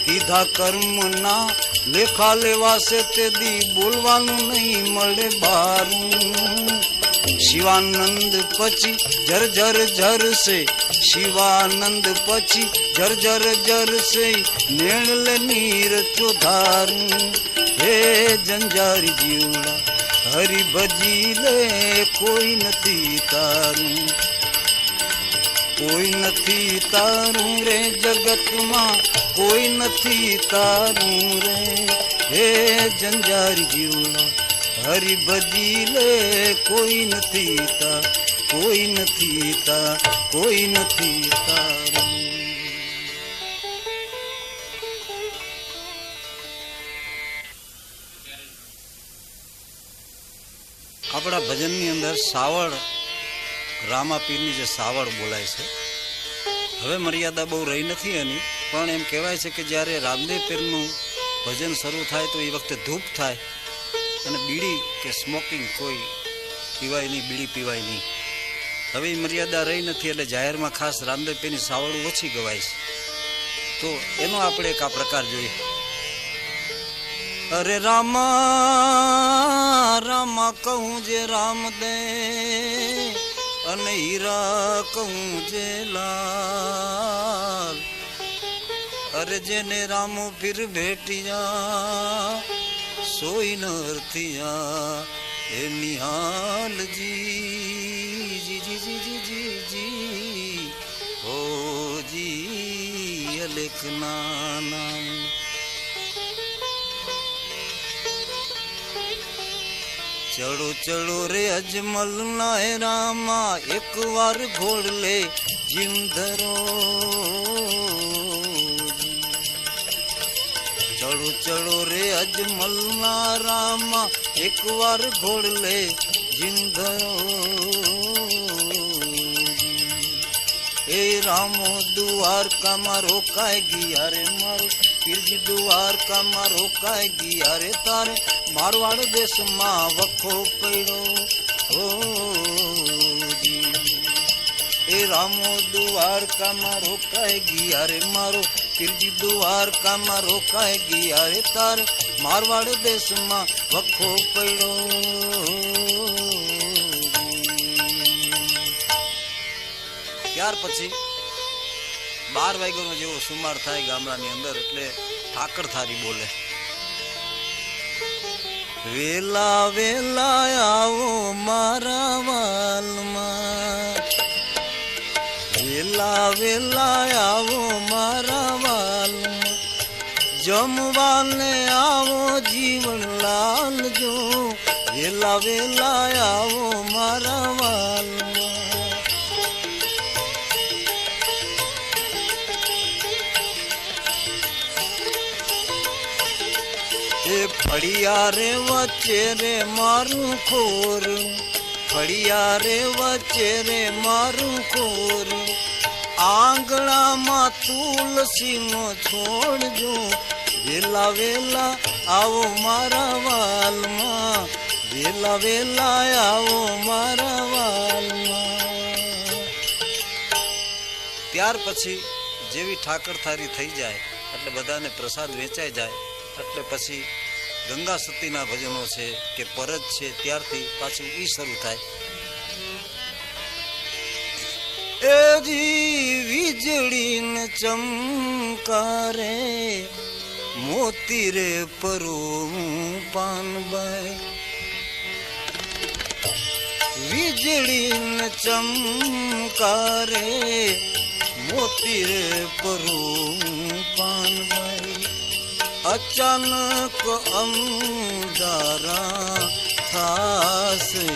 A: કીધા કર્મ ના લેખા લેવાશે તે દી બોલવાનું નહીં મળે બારું શિવાનંદ પછી જર જરશે શિવાનંદ પછી જર જરશે નેણલે નીર ચોધારું હે જંજારી જીવડા હરી ભજી લે કોઈ નથી તારું કોઈ નથી તારું રે જગતમાં કોઈ નથી તારું રે હે જંજારી જીવડા હરી ભજી લે કોઈ નથી તા કોઈ નથી તા કોઈ નથી તારું આપણા ભજનની અંદર સાવળ રામાપીરની જે સાવળ બોલાય છે હવે મર્યાદા બહુ રહી નથી એની પણ એમ કહેવાય છે કે જ્યારે રામદેવ પીરનું ભજન શરૂ થાય તો એ વખતે ધૂપ થાય અને બીડી કે સ્મોકિંગ કોઈ પીવાય નહીં બીડી પીવાય નહીં હવે એ મર્યાદા રહી નથી એટલે જાહેરમાં ખાસ રામદેવ પીરની સાવળ ઓછી ગવાય છે તો એનો આપણે એક આ પ્રકાર જોઈએ અરે રામા રામા કહું જે રામદે અને હીરા કહું જે લાલ અરે જેને રામો ફિર ભેટિયા સોઈ નરથિયા એ નિહાલજી જી જી જી જી જી જી હો જી અલેખના નામ ચડો ચડો રે અજમલ ના રામા એક વાર ઘોડ લે જીંદરો ચડો ચડો રે અજમલ ના રામા એક વાર ઘોડ લે જીંદરો એ રામો દ્વારકામાં રોકાય ગયા રે મારો પીરજી દ્વારકામાં રોકાય ગયા રે તારે મારવાડ દેશમાં વખો પડ્યો હો એ રામો દ્વારકામાં રોકાય ગયા રે મારો પીરજી દ્વારકામાં રોકાય ગયા રે તારે મારવાડ દેશમાં વખો પડ્યો ત્યાર પછી 12 વાગ્યાનો જેવો સુમાર થાય ગામડાની અંદર એટલે ઠાકર થારી બોલે વેલા વેલા આવો મારા વાલમાં વેલા વેલા આવો મારા વાલમાં જમવાને આવો જીવન લાલ જો વેલા વેલા આવો મારા વાલમાં. એ ફળિયા રે વચ્ચે રે મારું ખોર, ફળિયા રે વચ્ચે રે મારું ખોર, આંગણામાં તુલસીનો છોડજો, વેલા વેલા આવો મારા વાલમાં, વેલા વેલા આવો મારા વાલમાં. ત્યાર પછી જેવી ઠાકર થારી થઈ જાય એટલે બધાને પ્રસાદ વેચાઈ જાય એટલે પછી ગંગા સતીના ભજનો છે કે પરજ છે ત્યારથી પાછું ઈ શરૂ થાય. એજી વીજળી ન ચમકારે મોતી રે પરું પાનબાઈ, વીજળી ન ચમકારે મોતી રે પરું પાનબાઈ, અચાનક અંધારા થાશે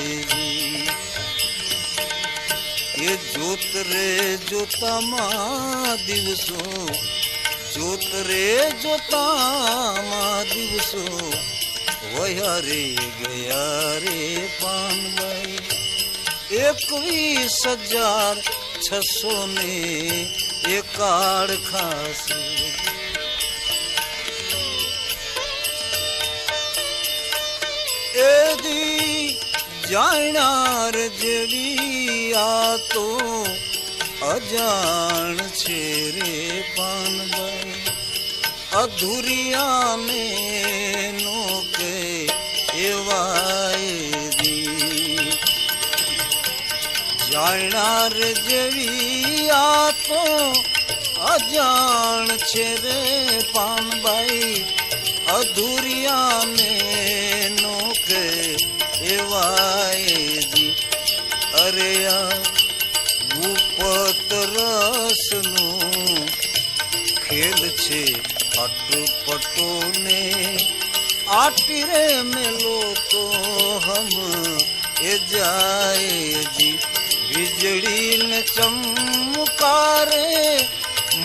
A: એ જોત રે જોતામાં દિવસો, જોત રે જોતામાં દિવસો વયા રે ગયા રે પાનબાઈ. 21,601 ખાશે એદી જાણ્યાર જેવી આ તો અજાણ છે રે પાનબાઈ, અધુરિયાને નો કે એવાયરી, જાણ્યાર જેવી આ તો અજાણ છે રે પાનબાઈ, અધુરિયાને નો કે એવાયરી. અરે આ ગુપત રસનો ખેલ છે અટપટો ને આટી રે મેલો તો હમ એ જાય જી, વીજળી ને ચમકારે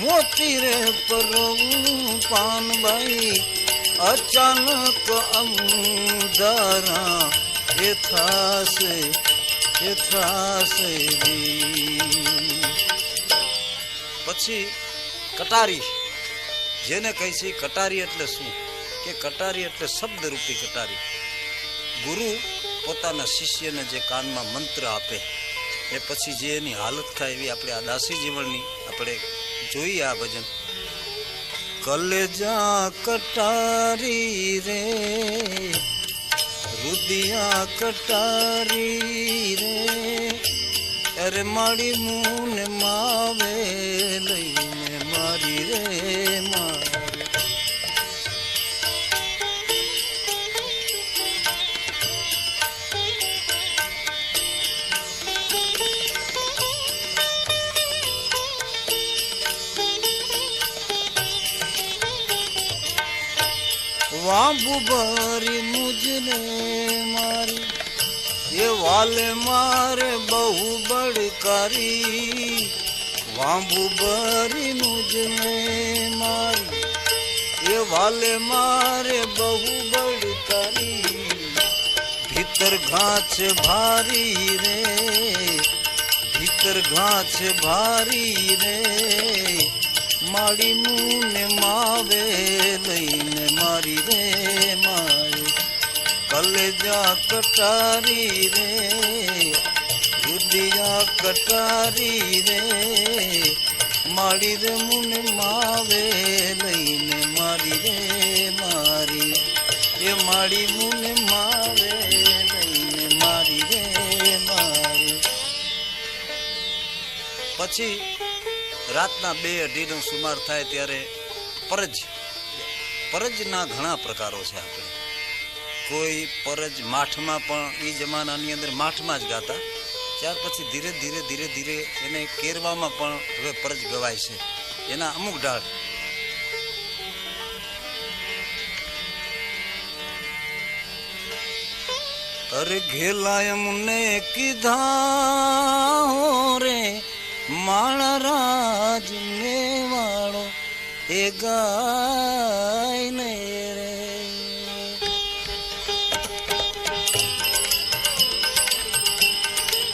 A: મોતી રે પરવું પાનબાઈ, અચાનક અંધારા એ થાશે પછી કટારી જેને કહી છે. કટારી એટલે શું કે કટારી એટલે શબ્દરૂપી કટારી. ગુરુ પોતાના શિષ્યને જે કાનમાં મંત્ર આપે એ પછી જે એની હાલત થાય એવી આપણે આ દાસી જીવનની આપણે જોઈએ આ ભજન. કલેજા કટારી રે રુદિયા કટારી રે, અરે મારી મૂન માવે લઈને મારી રે મારી. વાંબુ ભરી મુજને મારી, એ વાલે મારે બહુ બળકારી, વાંબુ ભરી મુજને મારી, એ વાલે મારે બહુ બળકારી, ભીતર ઘાસ ભારી રે, ભીતર ઘાસ ભારી રે, માડી મુને માવે લઈને મારી રે મારી. કલેજા કટારી રે રુદિયા કટારી રે, માડી રે મુને માવે લઈને મારી રે મારી, એ માડી મુને માવે લઈને મારી રે મારી. પછી રાતના 2-2:30 સુમાર થાય ત્યારે પરજના ઘણા પ્રકારો છે. આપણે કોઈ પરજ માઠમાં પણ એ જમાનાની અંદર માઠમાં જ ગાતા, ત્યાર પછી ધીરે ધીરે એને કેરવામાં પણ હવે પરજ ગવાય છે. એના અમુક ઢાળ અરે ઘેલાય મુને કીધા હો રે માણા રાજ મેવાળો એ ગાય ને રે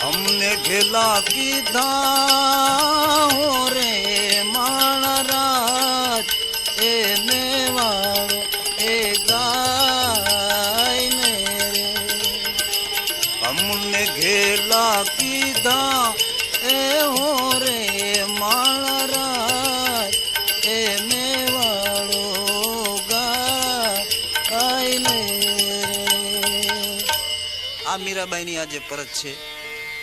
A: અમને ઘેલા કીધા હો રે માણા રાજ એ મેવાળો એ ગાય ને રે અમને ઘેલા કીધા એ હો રે માણા રાજ એ મેવાળો ગાય ને આ મીરાબાઈની આ જે પરત છે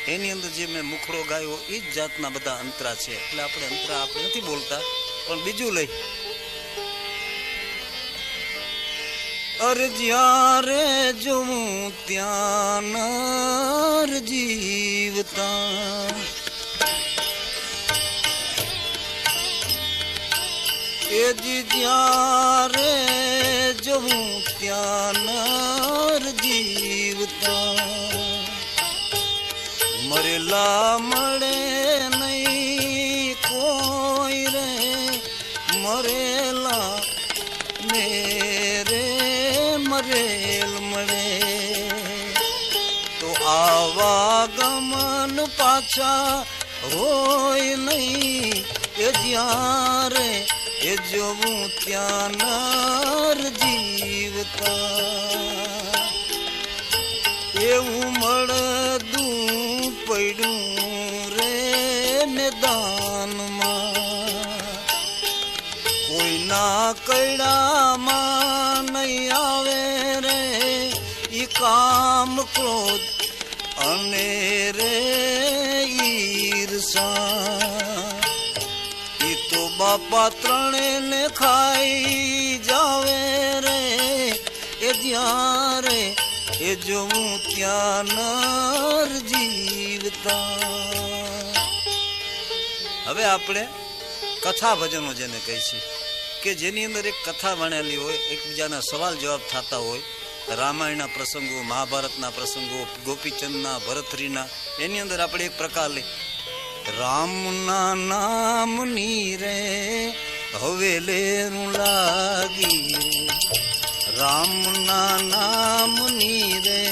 A: એની અંદર જે મેં મુખડો ગાયો એ જ જાતના બધા અંતરા છે એટલે આપણે અંતરા આપણે નથી બોલતા પણ બીજું લઈ અરે જ્યારે જોઉં ત્યાં નર જીવતા એ જી જ્યારે જોઉં ત્યાં નર જીવતા મરેલા મળે નહીં કોઈ રે મરેલા ને રે મરેલ મળે તો આવા ગમન પાછા હોય નહીં એ જ્યારે એ જોવું ત્યાં નર જીવતા એવું મળદું પડ્યું રે મેદાનમાં કોઈના કડામાં નહીં આવે રે ઈ કામ ક્રોધ અને રે ઈર્ષા ઈ તો બાપા ત્રણેને ખાઈ જાવે રે એ જ્યારે એ જોઉં ત્યાં નર જીવતા હવે આપણે કથા ભજનો જેને કહી છે કે જેની અંદર એક કથા વણેલી હોય એકબીજાના સવાલ જવાબ થતા હોય રામાયણના પ્રસંગો મહાભારતના પ્રસંગો ગોપીચંદના ભરતરીના એની અંદર આપણે એક પ્રકાર લઈ રામના નામની રે હવે લેરું લાગી રામના નામની રે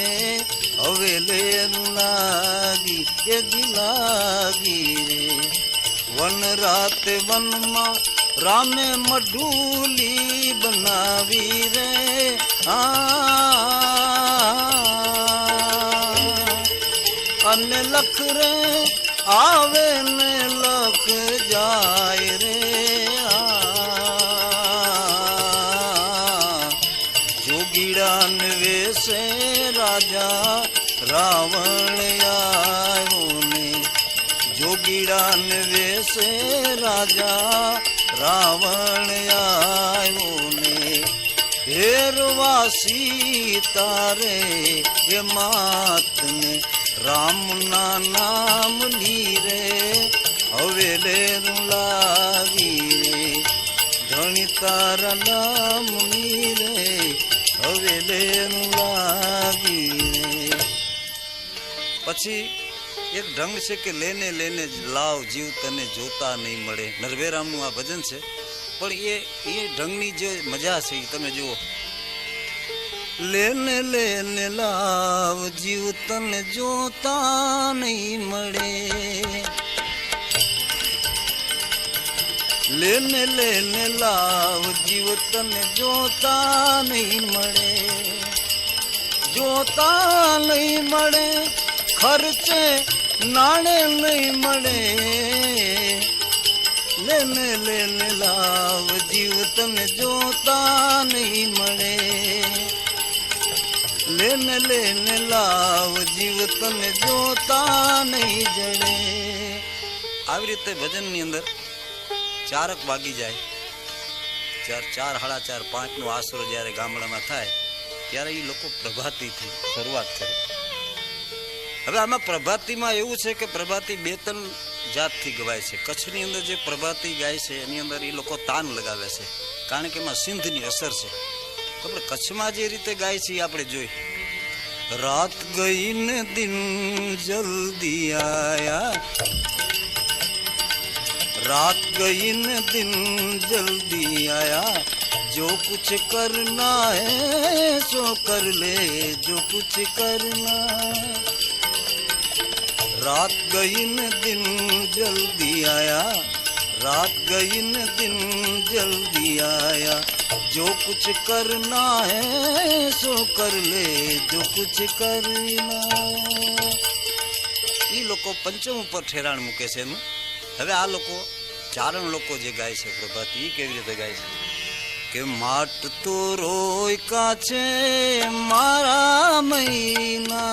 A: હવે લેરું લાગી એ લાગી રે વન રાતે વનમાં રામે મઢુલી બનાવી રે અને લખ રે આવે ને લખ જાય રે જોગીડાન વેશે રાજા રાવણ આવ્યો ને જોગીડાન વેશે રાજા રાવણ આવ્યો ને હેરવાસી તારે એ માતને રામના નામની રે હવે લેરું લાગી રે ધણી તારા નામની રે હવે લેરું લાગી રે પછી એક ઢંગ છે કે લેને લેને લાવ જીવ તને જોતા નહીં મળે નરભેરામનું આ ભજન છે પણ એ ઢંગની જે મજા છે એ તમે જુઓ લેને લેને લાવ જીવ તને જોતા નહીં મળે લેને લેને લાવ જીવ તને જોતા નહીં મળે જોતા નહીં મળે ખર્ચે નાણે નહીં મળે લેને લેને લાવ જીવ તને જોતા નહીં મળે લેને લેને લાવ જીવ તને જોતા નહીં જડે આવી રીતે ભજનની અંદર ચારક વાગી જાય 4, 4, 4, 5 નો આશરો જ્યારે ગામડામાં થાય ત્યારે એ લોકો પ્રભાતીથી શરૂઆત કરે હવે આમાં પ્રભાતીમાં એવું છે કે પ્રભાતી 2-3 જાતથી ગવાય છે કચ્છની અંદર જે પ્રભાતી ગાય છે એની અંદર એ લોકો તાન લગાવે છે કારણ કે એમાં સિંધની અસર છે આપણે કચ્છમાં જે રીતે ગાય છે એ આપણે જોઈ रात गई न दिन जल्दी आया, रात गई न दिन जल्दी आया, जो कुछ करना है सो कर ले, जो कुछ करना। रात गई न दिन जल्दी आया, रात गई न दिन जल्दी आया, जो कुछ करना है सो कर ले, जो कुछ करना। ये लोग पंचम पर ठेराण मूके छे। હવે આ લોકો ચારણ લોકો જે ગાય છે પ્રભાતી, એ કેવી રીતે ગાય છે કે માટ તો રોય કાછે મારા મહિના,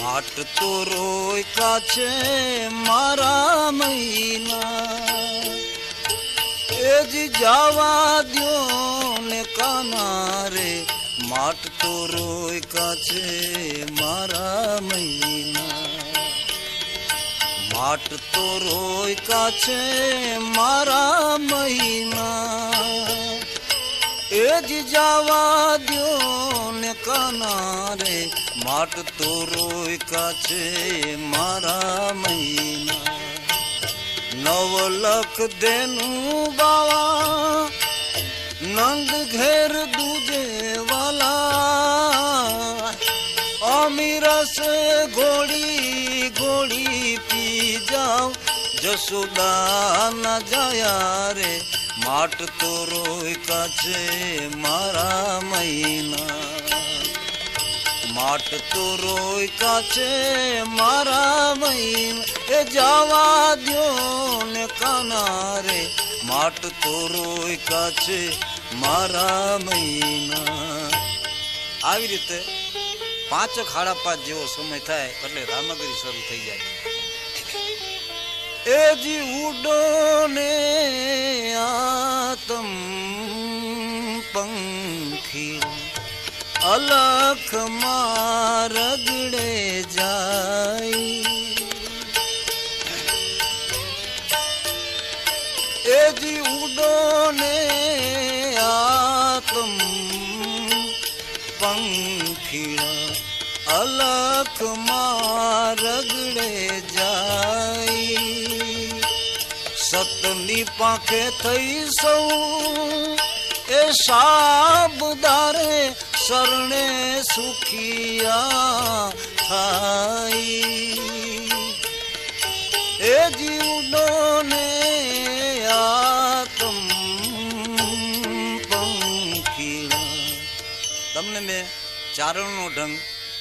A: માટ તો રોય કાછે મારા મહિના, એ જ જાવા દ્યો ને કાના રે, माट तो रोय काछे मारा महीना, माट तो रोय काछे मारा महीना, एज जावा द्यो ने काना रे, माट तो रोय काछे मारा महीना। 9 लाख देनु बावा नंद घेर दूजे वाला, अमीरा से घोड़ी घोड़ी पी जाओ, जसोदा न जाया रे, माट तो रोय काछे मारा महीना, माट तो रोय काछे मारा महीना, ए जावा द्यो ने काना रे, माट तो रोय काछे मारा महीना। આવી રીતે 5 ખાડા 5 જેવો સમય થાય એટલે રામગરી શરૂ થઈ જાય। એ જી ઉડો ને આતમ પંખી, અલખ મારગડે જાય, એ જી ઉડો ને આતમ पंखीड़ा, अलख मारगड़े जाई, सतनी पाखे थई सौ ए साबदारे, सरणे सुखिया थाई, ए जीवडो ने आतम पंखीड़ा। તમને મેં ચારણનો ઢંગ,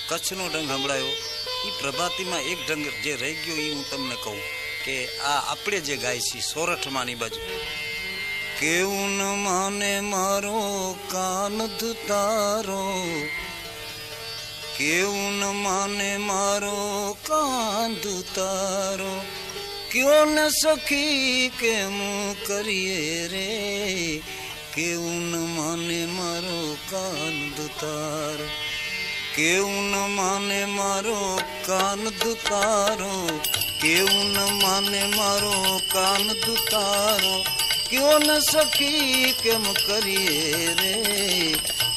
A: કચ્છનો ઢંગ સંભળાયો, એ પ્રભાતીમાં એક ઢંગ જે રહી ગયો એ હું તમને કહું કે આ આપણે જે ગાય છે સોરઠમાંની બાજુ, કેવું ન માને મારો કાન તારો, કેવું ન માને મારો કાન તારો, ક્યો ન સખી કેમ કરીએ રે, કેવું ન માને મારો કાન તારો, કેવું ન માને મારો કાન તારો, કેવું ન માને મારો કાન તારો, ક્યો ન સખી કેમ કરીએ રે,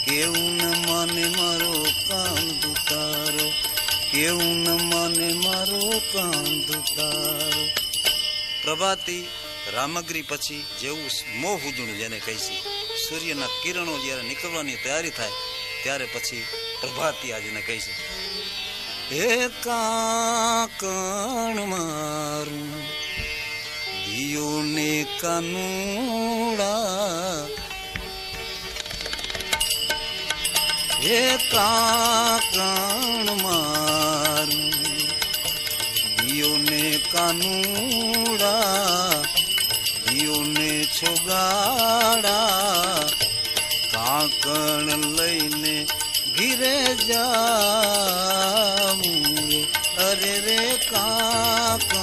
A: કેવું ન માને મારો કાન તારો, કેવું ન માને મારો કાન તારો। પ્રભાતી રામગરી પછી જેવું મોહ ઉજણું જેને કહીશી, સૂર્યના કિરણો જ્યારે નીકળવાની તૈયારી થાય ત્યારે પછી પ્રભાતી આજને કહીશે, હે કાકણ મારું દિયો ને કાનુડા, હે કાકણ મારું દિયો ને કાનુડા, દિયોને છોગાડા, કાકણ લઈને ઘીરે જાઉં, અરે રે કાકણ